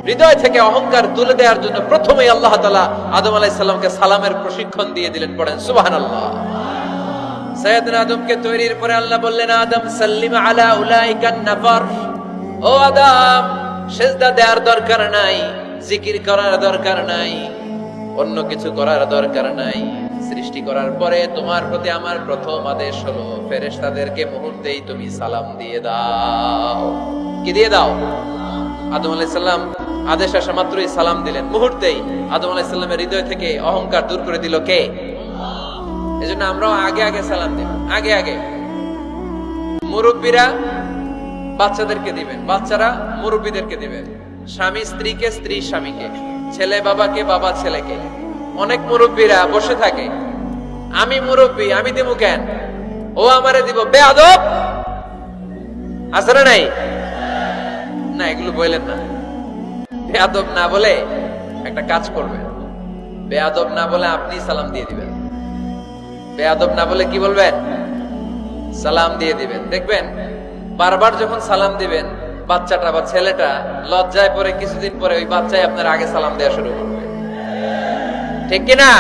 হৃদয় থেকে অহংকার তুলে দেওয়ার জন্য প্রথমেই আল্লাহ তাআলা আদম আলাইহিস সালামকে সালামের প্রশিক্ষণ দিয়ে দিলেন। পড়েন সুবহানাল্লাহ। সাইয়েদনা আদমকে তৈরির পরে আল্লাহ বললেন, আদম সাল্লিম আলা উলাইকান নাফার। ও আদম, সিজদা দেওয়ার দরকার নাই, জিকির করার দরকার নাই, অন্য কিছু করার দরকার নাই। সৃষ্টি করার পরে তোমার প্রতি আমার প্রথম আদেশ হলো ফেরেশতাদেরকে মুহূর্তেই তুমি সালাম দিয়ে দাও। কি দিয়ে দাও? আদম আলাইহিস সালাম আদেশ আসা মাত্রই সালাম দিলেন। মুহূর্তেই আদম আলাইহিস সালামের হৃদয় থেকে অহংকার দূর করে দিল কে? এজন্য আমরাও আগে আগে সালাম দিব। আগে আগে মুরব্বীরা বাচ্চাদেরকে দিবেন, বাচ্চারা মুরব্বীদেরকে দিবেন, স্বামী স্ত্রীকে, স্ত্রী স্বামীকে, ছেলে বাবাকে, বাবা ছেলেকে। অনেক মুরব্বীরা বসে থাকে, আমি মুরব্বী, আমি দিব কেন, ও আমারে দিব, বেয়াদব। আছে না নাই? না, এগুলো বললেন না। বেয়াদব না বলে একটা কাজ করবেন, বেয়াদব না বলে আপনি সালাম দিয়ে দিবেন। বেয়াদব না বলে কি বলবেন? সালাম দিয়ে দিবেন। দেখবেন বারবার যখন সালাম দিবেন, বাচ্চাটা বা ছেলেটা লজ্জায় পরে কিছুদিন পরে ওই বাচ্চাই আপনার আগে সালাম দেওয়া শুরু করবে। ঠিক কিনা?